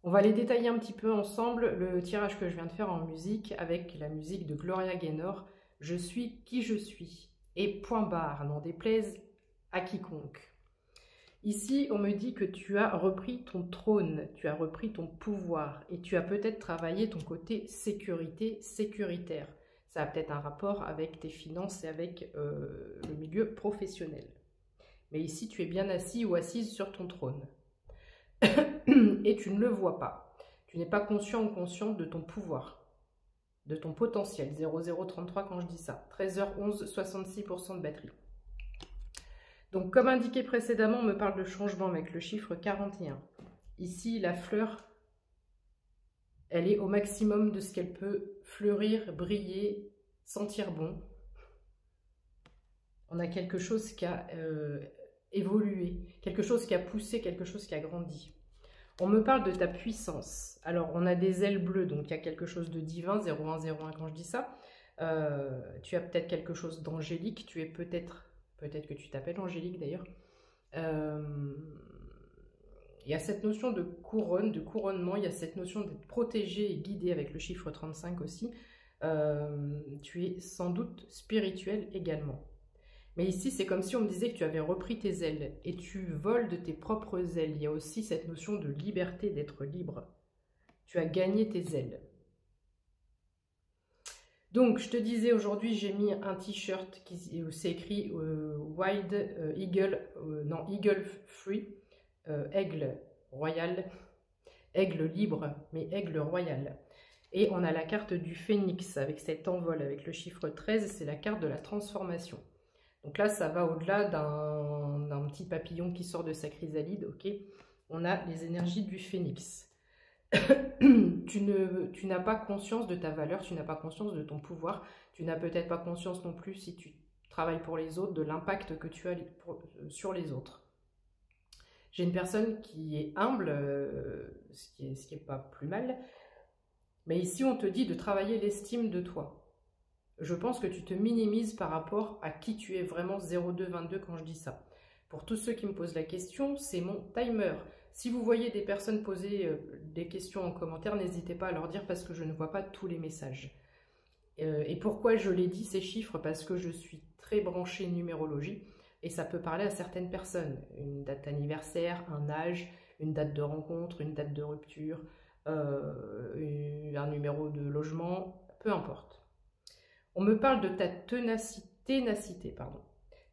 On va les détailler un petit peu ensemble, le tirage que je viens de faire en musique, avec la musique de Gloria Gaynor, Je suis qui je suis, et point barre, n'en déplaise à quiconque. Ici, on me dit que tu as repris ton trône, tu as repris ton pouvoir, et tu as peut-être travaillé ton côté sécurité, sécuritaire. Ça a peut-être un rapport avec tes finances et avec le milieu professionnel. Mais ici, tu es bien assis ou assise sur ton trône. Et tu ne le vois pas. Tu n'es pas conscient ou consciente de ton pouvoir, de ton potentiel. 0033 quand je dis ça. 13h11, 66% de batterie. Donc, comme indiqué précédemment, on me parle de changement avec le chiffre 41. Ici, la fleur, elle est au maximum de ce qu'elle peut fleurir, briller, sentir bon. On a quelque chose qui a évolué, quelque chose qui a poussé, quelque chose qui a grandi. On me parle de ta puissance. Alors, on a des ailes bleues, donc il y a quelque chose de divin, 0101 quand je dis ça. Tu as peut-être quelque chose d'angélique, tu es peut-être que tu t'appelles Angélique d'ailleurs. Il y a cette notion de couronne, de couronnement, il y a cette notion d'être protégé et guidé avec le chiffre 35 aussi. Tu es sans doute spirituel également. Mais ici, c'est comme si on me disait que tu avais repris tes ailes et tu voles de tes propres ailes. Il y a aussi cette notion de liberté, d'être libre. Tu as gagné tes ailes. Donc, je te disais, aujourd'hui, j'ai mis un t-shirt où c'est écrit Wild Eagle, non, Eagle Free, aigle royal, aigle libre, mais aigle royal. Et on a la carte du phénix avec cet envol, avec le chiffre 13, c'est la carte de la transformation. Donc là, ça va au-delà d'un petit papillon qui sort de sa chrysalide, ok. On a les énergies du phénix. Tu n'as pas conscience de ta valeur, tu n'as pas conscience de ton pouvoir, tu n'as peut-être pas conscience non plus, si tu travailles pour les autres, de l'impact que tu as sur les autres. J'ai une personne qui est humble, ce qui est pas plus mal, mais ici on te dit de travailler l'estime de toi. Je pense que tu te minimises par rapport à qui tu es vraiment 0222 quand je dis ça. Pour tous ceux qui me posent la question, c'est mon timer. Si vous voyez des personnes poser des questions en commentaire, n'hésitez pas à leur dire parce que je ne vois pas tous les messages. Et pourquoi je l'ai dit ces chiffres? Parce que je suis très branchée numérologie et ça peut parler à certaines personnes. Une date d'anniversaire, un âge, une date de rencontre, une date de rupture, un numéro de logement, peu importe. On me parle de ta ténacité, pardon.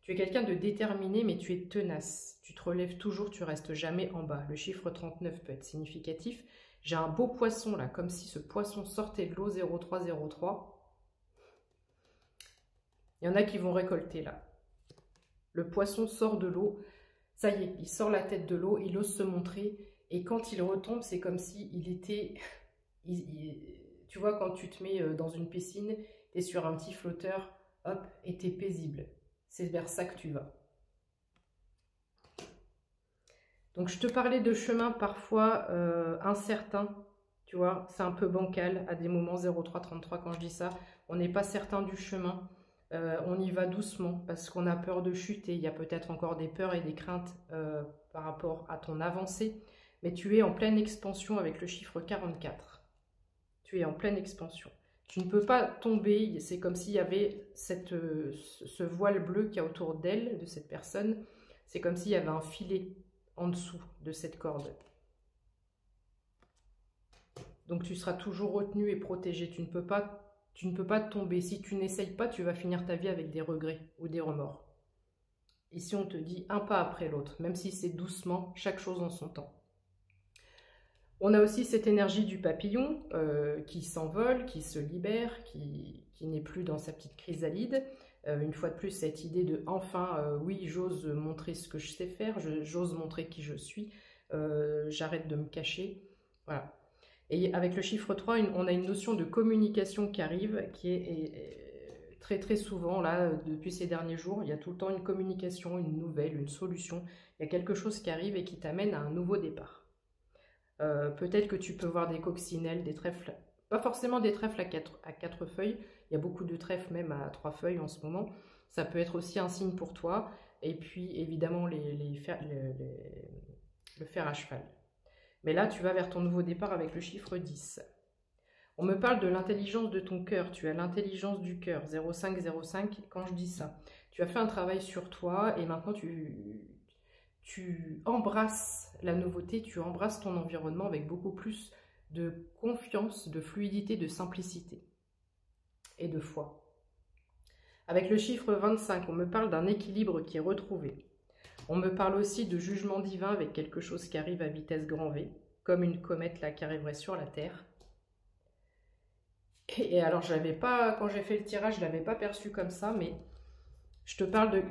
Tu es quelqu'un de déterminé, mais tu es tenace. Tu te relèves toujours, tu restes jamais en bas. Le chiffre 39 peut être significatif. J'ai un beau poisson là, comme si ce poisson sortait de l'eau, 0303. Il y en a qui vont récolter là. Le poisson sort de l'eau. Ça y est, il sort la tête de l'eau, il ose se montrer. Et quand il retombe, c'est comme s'il était... tu vois, quand tu te mets dans une piscine, tu es sur un petit flotteur, hop, et tu es paisible. C'est vers ça que tu vas. Donc, je te parlais de chemin parfois incertain, tu vois, c'est un peu bancal à des moments, 0333 quand je dis ça. On n'est pas certain du chemin, on y va doucement parce qu'on a peur de chuter. Il y a peut-être encore des peurs et des craintes par rapport à ton avancée, mais tu es en pleine expansion avec le chiffre 44. Tu es en pleine expansion. Tu ne peux pas tomber, c'est comme s'il y avait ce voile bleu qui est autour d'elle, de cette personne. C'est comme s'il y avait un filet en dessous de cette corde. Donc tu seras toujours retenu et protégé. Tu ne peux pas tomber. Si tu n'essayes pas, tu vas finir ta vie avec des regrets ou des remords. Ici, on te dit un pas après l'autre, même si c'est doucement, chaque chose en son temps. On a aussi cette énergie du papillon qui s'envole, qui se libère, qui n'est plus dans sa petite chrysalide. Une fois de plus, cette idée de enfin, oui, j'ose montrer ce que je sais faire, j'ose montrer qui je suis, j'arrête de me cacher. Voilà. Et avec le chiffre 3, on a une notion de communication qui arrive, qui est très très souvent, là, depuis ces derniers jours, il y a tout le temps une communication, une nouvelle, une solution. Il y a quelque chose qui arrive et qui t'amène à un nouveau départ. Peut-être que tu peux voir des coccinelles, des trèfles, pas forcément des trèfles à 4 feuilles, il y a beaucoup de trèfles même à 3 feuilles en ce moment, ça peut être aussi un signe pour toi, et puis évidemment le fer à cheval. Mais là, tu vas vers ton nouveau départ avec le chiffre 10. On me parle de l'intelligence de ton cœur. Tu as l'intelligence du cœur, 0505, quand je dis ça. Tu as fait un travail sur toi et maintenant tu embrasses la nouveauté, tu embrasses ton environnement avec beaucoup plus de confiance, de fluidité, de simplicité et de foi. Avec le chiffre 25, on me parle d'un équilibre qui est retrouvé. On me parle aussi de jugement divin avec quelque chose qui arrive à vitesse grand V, comme une comète là qui arriverait sur la Terre. Et alors, quand j'ai fait le tirage, je ne l'avais pas perçu comme ça, mais je te parle de...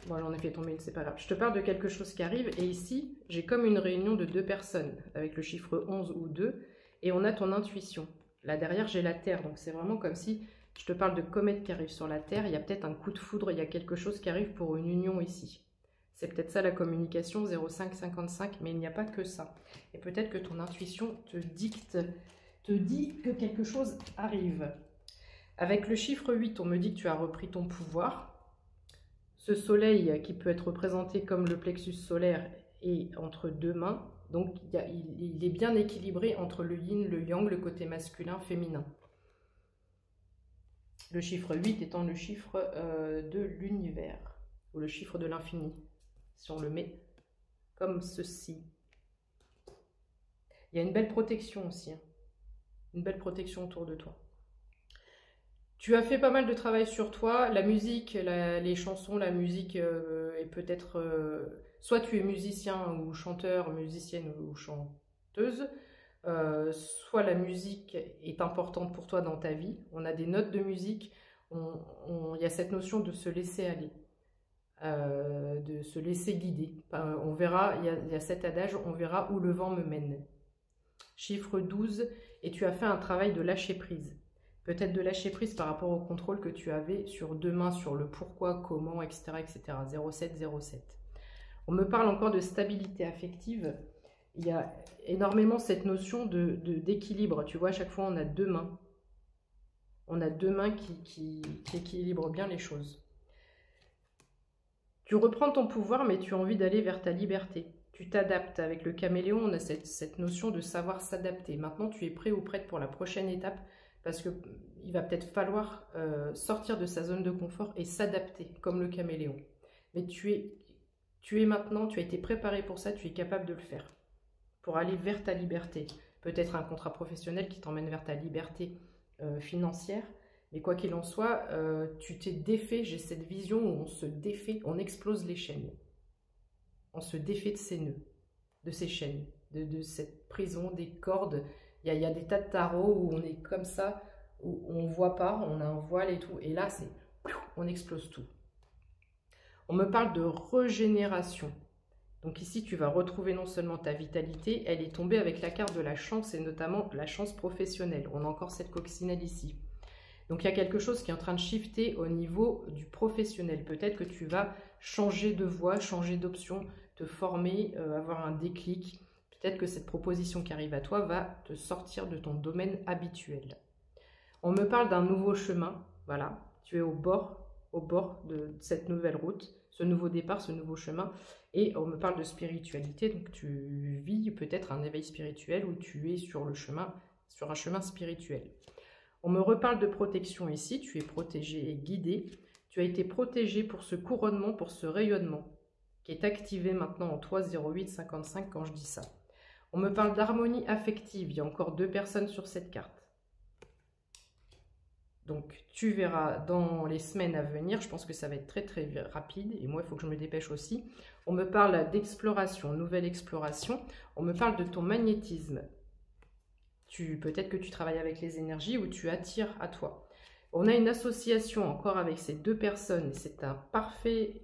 Bon, j'en ai fait tomber une, c'est pas grave. Je te parle de quelque chose qui arrive, et ici, j'ai comme une réunion de 2 personnes, avec le chiffre 11 ou 2, et on a ton intuition. Là, derrière, j'ai la Terre, donc c'est vraiment comme si je te parle de comète qui arrive sur la Terre, il y a peut-être un coup de foudre, il y a quelque chose qui arrive pour une union ici. C'est peut-être ça la communication, 0555, mais il n'y a pas que ça. Et peut-être que ton intuition te dit que quelque chose arrive. Avec le chiffre 8, on me dit que tu as repris ton pouvoir. Ce soleil qui peut être représenté comme le plexus solaire est entre 2 mains. Donc il est bien équilibré entre le yin, le yang, le côté masculin, féminin. Le chiffre 8 étant le chiffre de l'univers, ou le chiffre de l'infini, si on le met comme ceci. Il y a une belle protection aussi, hein. Une belle protection autour de toi. Tu as fait pas mal de travail sur toi, la musique, les chansons, la musique est peut-être... soit tu es musicien ou chanteur, musicienne ou chanteuse, soit la musique est importante pour toi dans ta vie. On a des notes de musique, il y a cette notion de se laisser aller, de se laisser guider. On verra, il y a cet adage, on verra où le vent me mène. Chiffre 12, et tu as fait un travail de lâcher prise. Peut-être de lâcher prise par rapport au contrôle que tu avais sur demain, sur le pourquoi, comment, etc. etc. 0707. On me parle encore de stabilité affective. Il y a énormément cette notion d'équilibre. Tu vois, à chaque fois, on a 2 mains. On a 2 mains qui équilibrent bien les choses. Tu reprends ton pouvoir, mais tu as envie d'aller vers ta liberté. Tu t'adaptes. Avec le caméléon, on a cette notion de savoir s'adapter. Maintenant, tu es prêt ou prête pour la prochaine étape parce qu'il va peut-être falloir sortir de sa zone de confort et s'adapter comme le caméléon. Mais tu es maintenant, tu as été préparé pour ça, tu es capable de le faire. Pour aller vers ta liberté. Peut-être un contrat professionnel qui t'emmène vers ta liberté financière. Mais quoi qu'il en soit, tu t'es défait, j'ai cette vision où on se défait, on explose les chaînes. On se défait de ces nœuds, de ces chaînes, de cette prison, des cordes. Il y a des tas de tarots où on est comme ça, où on ne voit pas, on a un voile et tout. Et là, on explose tout. On me parle de régénération. Donc ici, tu vas retrouver non seulement ta vitalité, elle est tombée avec la carte de la chance et notamment la chance professionnelle. On a encore cette coccinelle ici. Donc il y a quelque chose qui est en train de shifter au niveau du professionnel. Peut-être que tu vas changer de voie, changer d'option, te former, avoir un déclic. Peut-être que cette proposition qui arrive à toi va te sortir de ton domaine habituel. On me parle d'un nouveau chemin. Voilà, tu es au bord de cette nouvelle route, ce nouveau départ, ce nouveau chemin. Et on me parle de spiritualité. Donc tu vis peut-être un éveil spirituel ou tu es sur un chemin spirituel. On me reparle de protection ici, tu es protégé et guidé. Tu as été protégé pour ce couronnement, pour ce rayonnement qui est activé maintenant en toi, 0855 quand je dis ça. On me parle d'harmonie affective, il y a encore 2 personnes sur cette carte. Donc tu verras dans les semaines à venir, je pense que ça va être très très rapide et moi il faut que je me dépêche aussi. On me parle d'exploration, nouvelle exploration. On me parle de ton magnétisme. Peut-être que tu travailles avec les énergies ou tu attires à toi. On a une association encore avec ces 2 personnes. C'est un parfait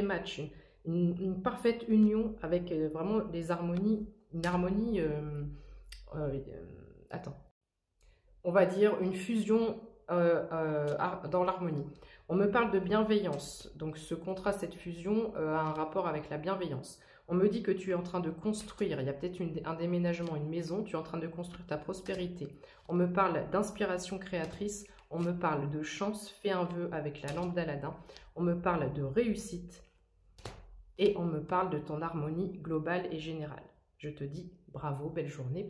match, une parfaite union avec vraiment des harmonies, une harmonie, on va dire une fusion dans l'harmonie. On me parle de bienveillance. Donc ce contrat, cette fusion a un rapport avec la bienveillance. On me dit que tu es en train de construire, il y a peut-être un déménagement, une maison, tu es en train de construire ta prospérité. On me parle d'inspiration créatrice, on me parle de chance, fais un vœu avec la lampe d'Aladin, on me parle de réussite et on me parle de ton harmonie globale et générale. Je te dis Bravo, belle journée.